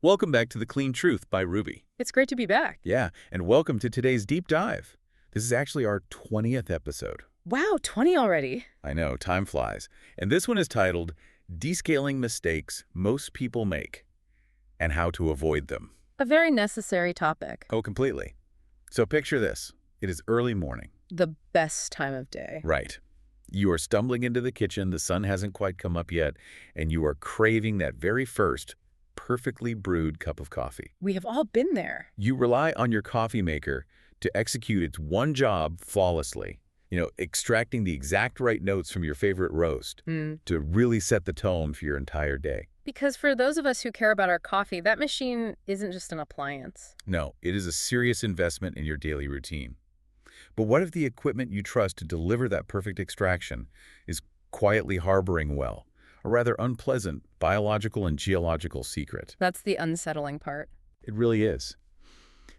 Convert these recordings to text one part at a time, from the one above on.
Welcome back to The Clean Truth by Roobi. It's great to be back. Yeah, and welcome to today's deep dive. This is actually our 20th episode. Wow, 20 already. I know, time flies. And this one is titled, Descaling Mistakes Most People Make and How to Avoid Them. A very necessary topic. Oh, completely. So picture this. It is early morning. The best time of day. Right. You are stumbling into the kitchen, the sun hasn't quite come up yet, and you are craving that very first perfectly brewed cup of coffee. We have all been there. You rely on your coffee maker to execute its one job flawlessly, extracting the exact right notes from your favorite roast to really set the tone for your entire day. Because for those of us who care about our coffee, that machine isn't just an appliance. No, it is a serious investment in your daily routine. But what if the equipment you trust to deliver that perfect extraction is quietly harboring a rather unpleasant biological and geological secret? That's the unsettling part. It really is.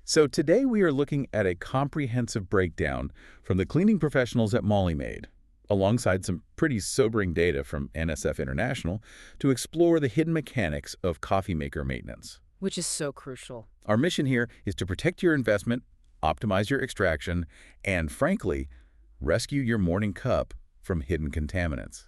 So today we are looking at a comprehensive breakdown from the cleaning professionals at Molly Maid, alongside some pretty sobering data from NSF International to explore the hidden mechanics of coffee maker maintenance. Which is so crucial. Our mission here is to protect your investment, optimize your extraction, and frankly, rescue your morning cup from hidden contaminants.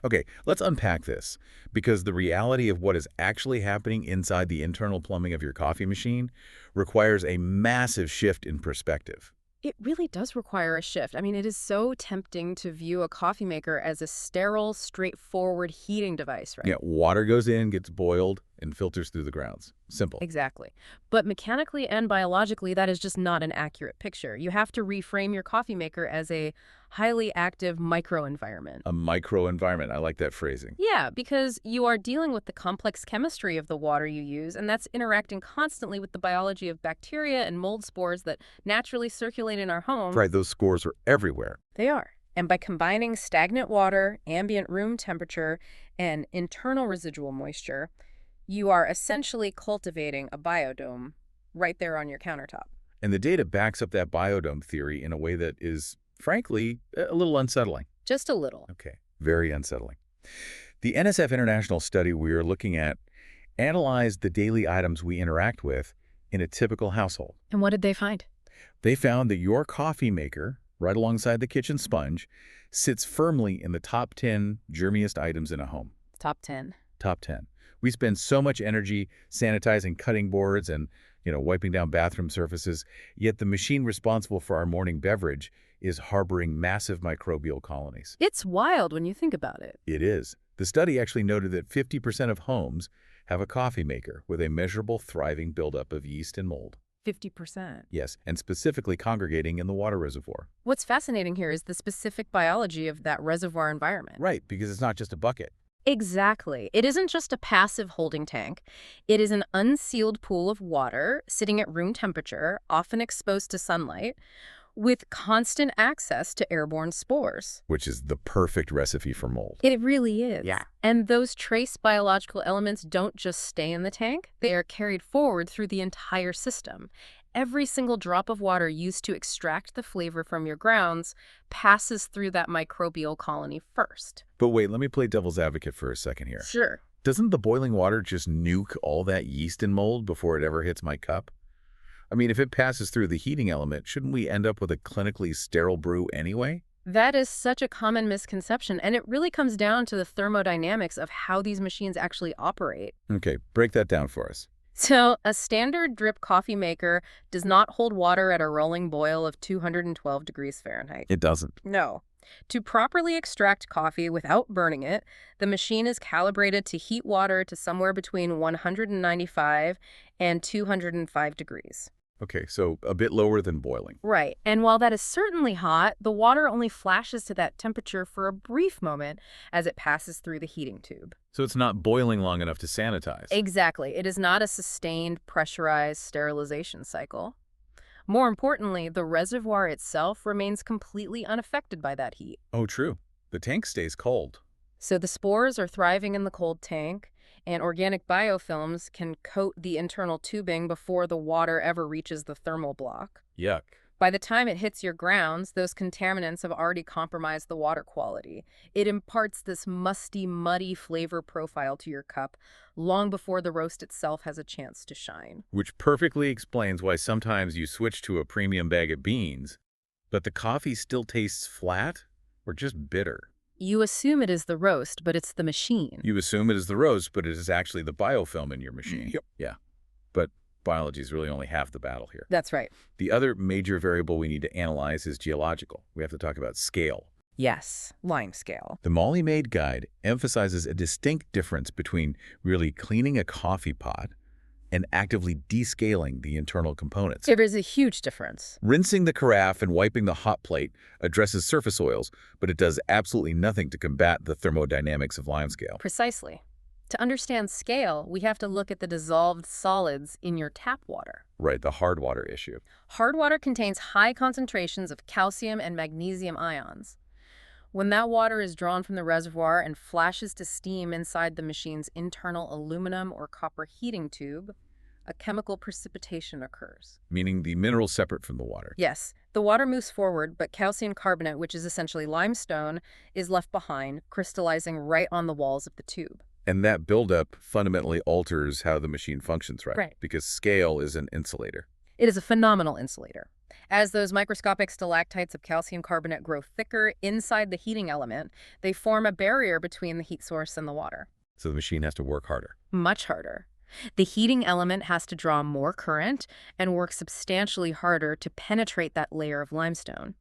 Okay, let's unpack this, because the reality of what is actually happening inside the internal plumbing of your coffee machine requires a massive shift in perspective. It really does require a shift. I mean, it is so tempting to view a coffee maker as a sterile, straightforward heating device, right? Yeah, water goes in, gets boiled, and filters through the grounds. Simple. Exactly. But mechanically and biologically, that is just not an accurate picture. You have to reframe your coffee maker as a highly active microenvironment. A microenvironment. I like that phrasing. Yeah, because you are dealing with the complex chemistry of the water you use, and that's interacting constantly with the biology of bacteria and mold spores that naturally circulate in our home. Right, those spores are everywhere. They are. And by combining stagnant water, ambient room temperature, and internal residual moisture, you are essentially cultivating a biodome right there on your countertop. And the data backs up that biodome theory in a way that is, frankly, a little unsettling. Just a little. Okay, very unsettling. The NSF International study we are looking at analyzed the daily items we interact with in a typical household. And what did they find? They found that your coffee maker, right alongside the kitchen sponge, sits firmly in the top 10 germiest items in a home. Top 10. Top 10. We spend so much energy sanitizing cutting boards and, wiping down bathroom surfaces, yet the machine responsible for our morning beverage is harboring massive microbial colonies. It's wild when you think about it. It is. The study actually noted that 50% of homes have a coffee maker with a measurable, thriving buildup of yeast and mold. 50%. Yes, and specifically congregating in the water reservoir. What's fascinating here is the specific biology of that reservoir environment. Right, because it's not just a bucket. Exactly. It isn't just a passive holding tank. It is an unsealed pool of water sitting at room temperature, often exposed to sunlight, with constant access to airborne spores. Which is the perfect recipe for mold. It really is. Yeah. And those trace biological elements don't just stay in the tank. They are carried forward through the entire system. Every single drop of water used to extract the flavor from your grounds passes through that microbial colony first. But wait, let me play devil's advocate for a second here. Sure. Doesn't the boiling water just nuke all that yeast and mold before it ever hits my cup? I mean, if it passes through the heating element, shouldn't we end up with a clinically sterile brew anyway? That is such a common misconception, and it really comes down to the thermodynamics of how these machines actually operate. Okay, break that down for us. So, a standard drip coffee maker does not hold water at a rolling boil of 212 degrees Fahrenheit. It doesn't. No. To properly extract coffee without burning it, the machine is calibrated to heat water to somewhere between 195 and 205 degrees. Okay, so a bit lower than boiling. Right. And while that is certainly hot, the water only flashes to that temperature for a brief moment as it passes through the heating tube. So it's not boiling long enough to sanitize. Exactly. It is not a sustained, pressurized sterilization cycle. More importantly, the reservoir itself remains completely unaffected by that heat. Oh, true. The tank stays cold. So the spores are thriving in the cold tank, and organic biofilms can coat the internal tubing before the water ever reaches the thermal block. Yuck. By the time it hits your grounds, those contaminants have already compromised the water quality. It imparts this musty, muddy flavor profile to your cup long before the roast itself has a chance to shine. Which perfectly explains why sometimes you switch to a premium bag of beans, but the coffee still tastes flat or just bitter. You assume it is the roast, but it's the machine. You assume it is the roast, but it is actually the biofilm in your machine. Yep. Yeah, but biology is really only half the battle here. That's right. The other major variable we need to analyze is geological. We have to talk about scale. Yes, limescale. The Molly Maid Guide emphasizes a distinct difference between really cleaning a coffee pot and actively descaling the internal components. There is a huge difference. Rinsing the carafe and wiping the hot plate addresses surface oils, but it does absolutely nothing to combat the thermodynamics of limescale. Precisely. To understand scale, we have to look at the dissolved solids in your tap water. Right, the hard water issue. Hard water contains high concentrations of calcium and magnesium ions. When that water is drawn from the reservoir and flashes to steam inside the machine's internal aluminum or copper heating tube, a chemical precipitation occurs. Meaning the minerals separate from the water. Yes, the water moves forward, but calcium carbonate, which is essentially limestone, is left behind, crystallizing right on the walls of the tube. And that buildup fundamentally alters how the machine functions, right? Right. Because scale is an insulator. It is a phenomenal insulator. As those microscopic stalactites of calcium carbonate grow thicker inside the heating element, they form a barrier between the heat source and the water. So the machine has to work harder. Much harder. The heating element has to draw more current and work substantially harder to penetrate that layer of limestone.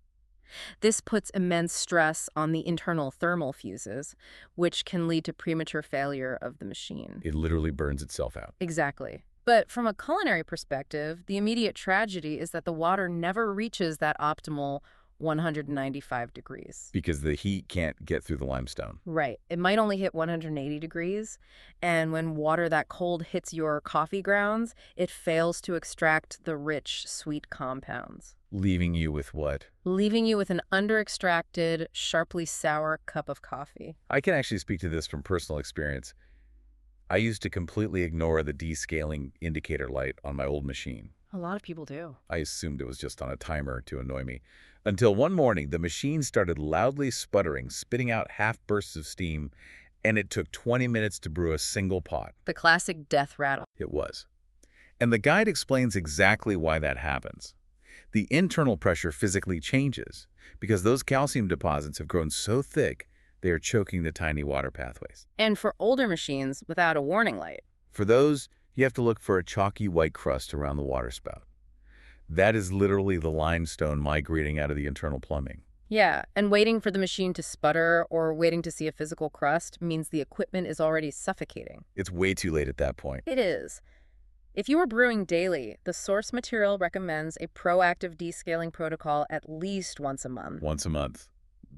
This puts immense stress on the internal thermal fuses, which can lead to premature failure of the machine. It literally burns itself out. Exactly. But from a culinary perspective, the immediate tragedy is that the water never reaches that optimal 195 degrees. Because the heat can't get through the limestone. Right. It might only hit 180 degrees, and when water that cold hits your coffee grounds, it fails to extract the rich, sweet compounds, Leaving you with what? leaving you with an under-extracted, sharply sour cup of coffee. I can actually speak to this from personal experience. I used to completely ignore the descaling indicator light on my old machine. A lot of people do. I assumed it was just on a timer to annoy me. Until one morning, the machine started loudly sputtering, spitting out half bursts of steam, and it took 20 minutes to brew a single pot. The classic death rattle. It was. And the guide explains exactly why that happens. The internal pressure physically changes because those calcium deposits have grown so thick they are choking the tiny water pathways. And for older machines, without a warning light. For those, you have to look for a chalky white crust around the water spout. That is literally the limestone migrating out of the internal plumbing. Yeah, and waiting for the machine to sputter or waiting to see a physical crust means the equipment is already suffocating. It's way too late at that point. It is. If you are brewing daily, the source material recommends a proactive descaling protocol at least once a month. Once a month.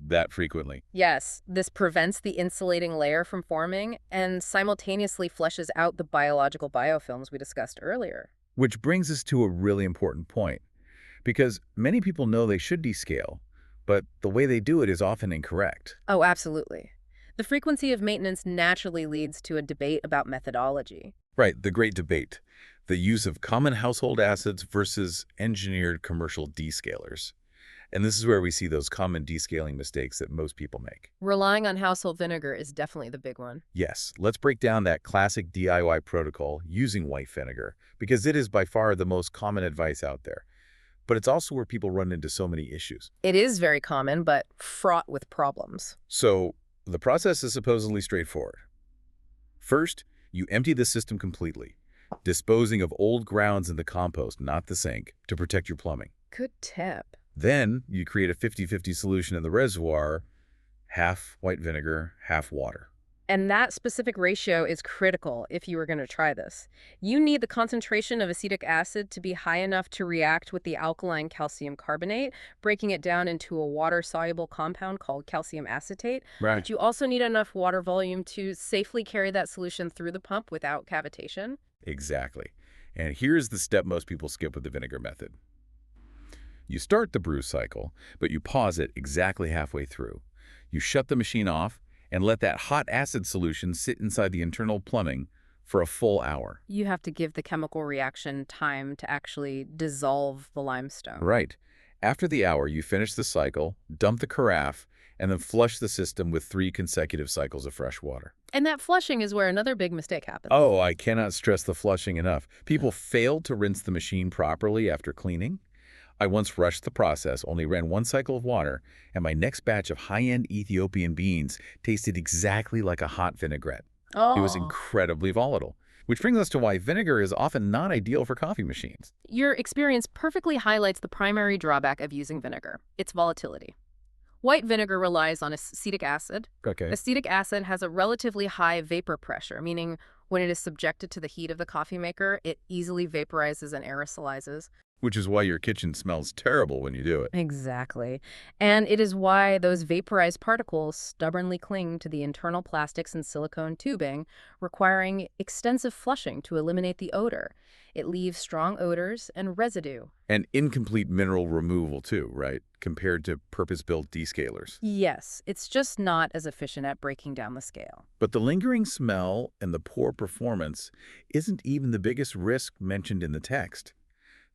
That frequently. Yes, this prevents the insulating layer from forming and simultaneously flushes out the biological biofilms we discussed earlier. Which brings us to a really important point. Because many people know they should descale, but the way they do it is often incorrect. Oh, absolutely. The frequency of maintenance naturally leads to a debate about methodology. Right, the great debate. The use of common household acids versus engineered commercial descalers. And this is where we see those common descaling mistakes that most people make. Relying on household vinegar is definitely the big one. Yes, let's break down that classic DIY protocol using white vinegar, because it is by far the most common advice out there. But it's also where people run into so many issues. It is very common, but fraught with problems. So, the process is supposedly straightforward. First, you empty the system completely, disposing of old grounds in the compost, not the sink, to protect your plumbing. Good tip. Then, you create a 50-50 solution in the reservoir, half white vinegar, half water. And that specific ratio is critical if you were going to try this. You need the concentration of acetic acid to be high enough to react with the alkaline calcium carbonate, breaking it down into a water-soluble compound called calcium acetate. Right. But you also need enough water volume to safely carry that solution through the pump without cavitation. Exactly. And here's the step most people skip with the vinegar method. You start the brew cycle, but you pause it exactly halfway through. You shut the machine off and let that hot acid solution sit inside the internal plumbing for a full hour. You have to give the chemical reaction time to actually dissolve the limestone. Right. After the hour, you finish the cycle, dump the carafe, and then flush the system with 3 consecutive cycles of fresh water. And that flushing is where another big mistake happens. Oh, I cannot stress the flushing enough. People fail to rinse the machine properly after cleaning. I once rushed the process, only ran 1 cycle of water, and my next batch of high-end Ethiopian beans tasted exactly like a hot vinaigrette. It was Oh. incredibly volatile, which brings us to why vinegar is often not ideal for coffee machines. Your experience perfectly highlights the primary drawback of using vinegar, its volatility. White vinegar relies on acetic acid. Okay. Acetic acid has a relatively high vapor pressure, meaning when it is subjected to the heat of the coffee maker, it easily vaporizes and aerosolizes. Which is why your kitchen smells terrible when you do it. Exactly. And it is why those vaporized particles stubbornly cling to the internal plastics and silicone tubing, requiring extensive flushing to eliminate the odor. It leaves strong odors and residue. And incomplete mineral removal too, right? Compared to purpose-built descalers. Yes, it's just not as efficient at breaking down the scale. But the lingering smell and the poor performance isn't even the biggest risk mentioned in the text.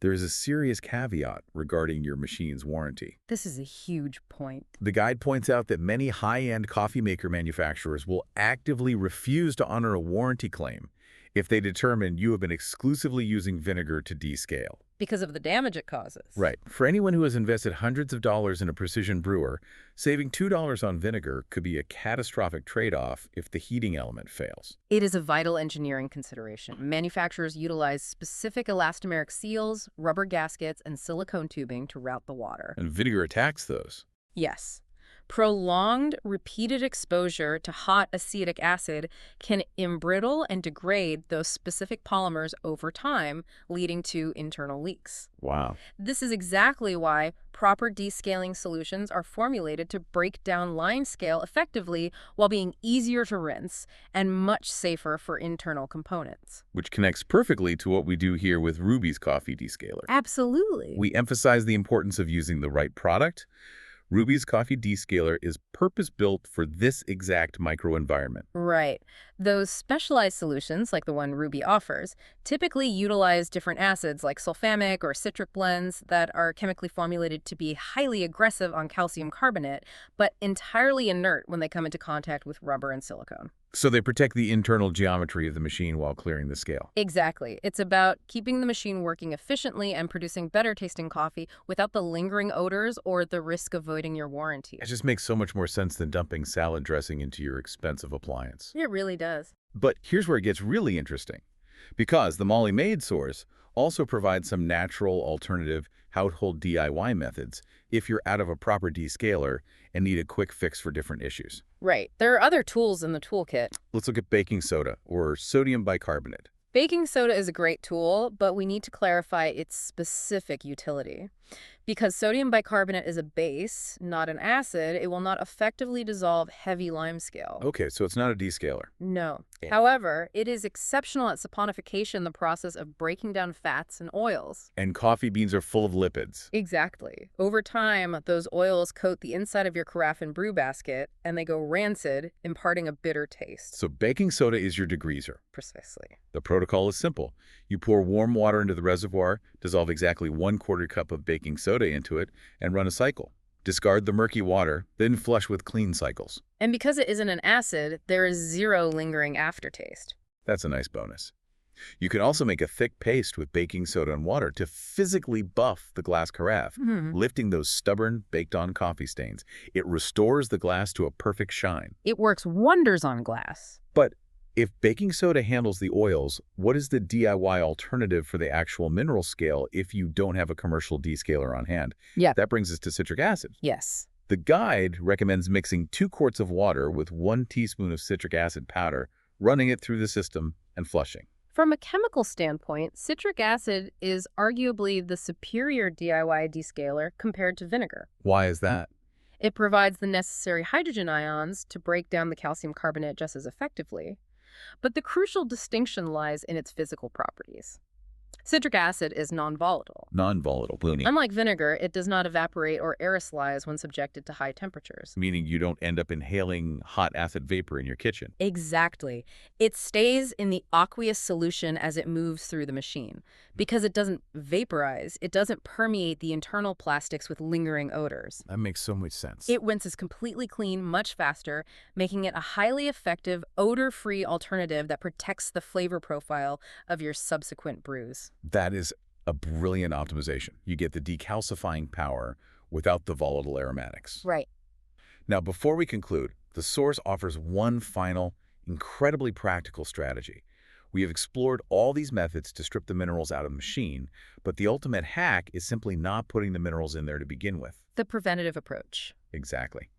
There is a serious caveat regarding your machine's warranty. This is a huge point. The guide points out that many high-end coffee maker manufacturers will actively refuse to honor a warranty claim if they determine you have been exclusively using vinegar to descale. Because of the damage it causes. Right. For anyone who has invested hundreds of dollars in a precision brewer, saving $2 on vinegar could be a catastrophic trade-off if the heating element fails. It is a vital engineering consideration. Manufacturers utilize specific elastomeric seals, rubber gaskets, and silicone tubing to route the water. And vinegar attacks those. Yes. Prolonged, repeated exposure to hot acetic acid can embrittle and degrade those specific polymers over time, leading to internal leaks. Wow. This is exactly why proper descaling solutions are formulated to break down limescale effectively while being easier to rinse and much safer for internal components. Which connects perfectly to what we do here with Roobi's coffee descaler. Absolutely. We emphasize the importance of using the right product. Roobi's coffee descaler is purpose-built for this exact microenvironment. Right. Those specialized solutions, like the one Roobi offers, typically utilize different acids like sulfamic or citric blends that are chemically formulated to be highly aggressive on calcium carbonate, but entirely inert when they come into contact with rubber and silicone. So they protect the internal geometry of the machine while clearing the scale. Exactly. It's about keeping the machine working efficiently and producing better tasting coffee without the lingering odors or the risk of voiding your warranty. It just makes so much more sense than dumping salad dressing into your expensive appliance. It really does. But here's where it gets really interesting. Because the Molly Maid source also provides some natural alternative household DIY methods if you're out of a proper descaler and need a quick fix for different issues. Right. There are other tools in the toolkit. Let's look at baking soda, or sodium bicarbonate. Baking soda is a great tool, but we need to clarify its specific utility. Because sodium bicarbonate is a base, not an acid, it will not effectively dissolve heavy limescale. Okay, so it's not a descaler. No. Yeah. However, it is exceptional at saponification, the process of breaking down fats and oils. And coffee beans are full of lipids. Exactly. Over time, those oils coat the inside of your carafe and brew basket, and they go rancid, imparting a bitter taste. So baking soda is your degreaser. Precisely. The protocol is simple. You pour warm water into the reservoir, dissolve exactly 1/4 cup of baking soda into it, and run a cycle. Discard the murky water, then flush with clean cycles. And because it isn't an acid, there is zero lingering aftertaste. That's a nice bonus. You can also make a thick paste with baking soda and water to physically buff the glass carafe, lifting those stubborn, baked-on coffee stains. It restores the glass to a perfect shine. It works wonders on glass. But if baking soda handles the oils, what is the DIY alternative for the actual mineral scale if you don't have a commercial descaler on hand? Yeah. That brings us to citric acid. Yes. The guide recommends mixing 2 quarts of water with 1 teaspoon of citric acid powder, running it through the system, and flushing. From a chemical standpoint, citric acid is arguably the superior DIY descaler compared to vinegar. Why is that? It provides the necessary hydrogen ions to break down the calcium carbonate just as effectively. But the crucial distinction lies in its physical properties. Citric acid is non-volatile. Non-volatile, boony. Unlike vinegar, it does not evaporate or aerosolize when subjected to high temperatures. Meaning you don't end up inhaling hot acid vapor in your kitchen. Exactly. It stays in the aqueous solution as it moves through the machine. Because it doesn't vaporize, it doesn't permeate the internal plastics with lingering odors. That makes so much sense. It rinses completely clean much faster, making it a highly effective, odor-free alternative that protects the flavor profile of your subsequent brews. That is a brilliant optimization. You get the decalcifying power without the volatile aromatics. Right. Now, before we conclude, the source offers one final, incredibly practical strategy. We have explored all these methods to strip the minerals out of the machine, but the ultimate hack is simply not putting the minerals in there to begin with. The preventative approach. Exactly.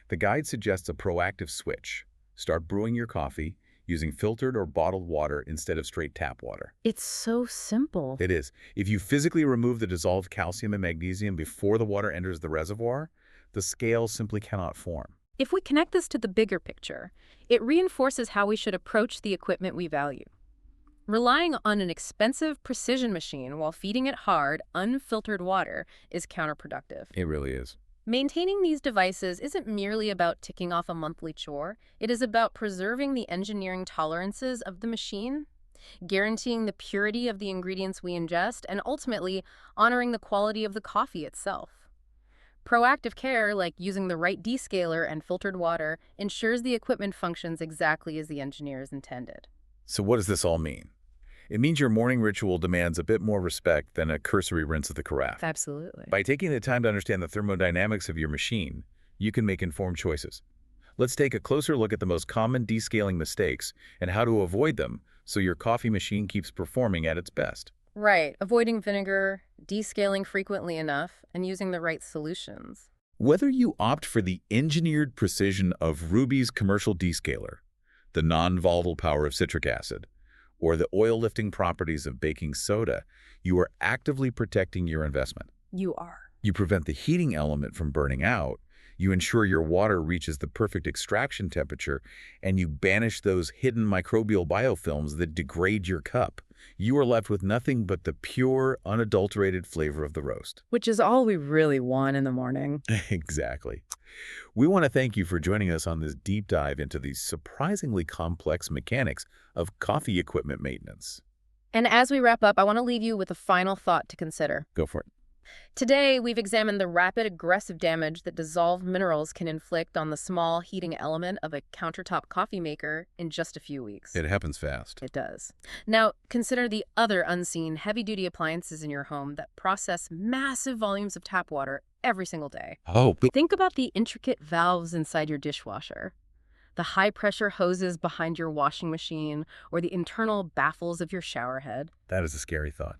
The guide suggests a proactive switch. Start brewing your coffee using filtered or bottled water instead of straight tap water. It's so simple. It is. If you physically remove the dissolved calcium and magnesium before the water enters the reservoir, the scale simply cannot form. If we connect this to the bigger picture, it reinforces how we should approach the equipment we value. Relying on an expensive precision machine while feeding it hard, unfiltered water is counterproductive. It really is. Maintaining these devices isn't merely about ticking off a monthly chore. It is about preserving the engineering tolerances of the machine, guaranteeing the purity of the ingredients we ingest, and ultimately honoring the quality of the coffee itself. Proactive care, like using the right descaler and filtered water, ensures the equipment functions exactly as the engineers intended. So what does this all mean? It means your morning ritual demands a bit more respect than a cursory rinse of the carafe. Absolutely. By taking the time to understand the thermodynamics of your machine, you can make informed choices. Let's take a closer look at the most common descaling mistakes and how to avoid them so your coffee machine keeps performing at its best. Right. Avoiding vinegar, descaling frequently enough, and using the right solutions. Whether you opt for the engineered precision of Roobi's commercial descaler, the non-volatile power of citric acid, or the oil-lifting properties of baking soda, you are actively protecting your investment. You are. You prevent the heating element from burning out, you ensure your water reaches the perfect extraction temperature, and you banish those hidden microbial biofilms that degrade your cup. You are left with nothing but the pure, unadulterated flavor of the roast. Which is all we really want in the morning. Exactly. We want to thank you for joining us on this deep dive into these surprisingly complex mechanics of coffee equipment maintenance. And as we wrap up, I want to leave you with a final thought to consider. Go for it. Today, we've examined the rapid, aggressive damage that dissolved minerals can inflict on the small heating element of a countertop coffee maker in just a few weeks. It happens fast. It does. Now, consider the other unseen heavy-duty appliances in your home that process massive volumes of tap water every single day. Think about the intricate valves inside your dishwasher, the high-pressure hoses behind your washing machine, or the internal baffles of your shower head. That is a scary thought.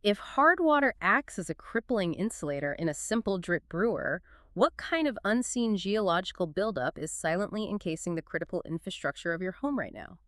If hard water acts as a crippling insulator in a simple drip brewer, what kind of unseen geological buildup is silently encasing the critical infrastructure of your home right now?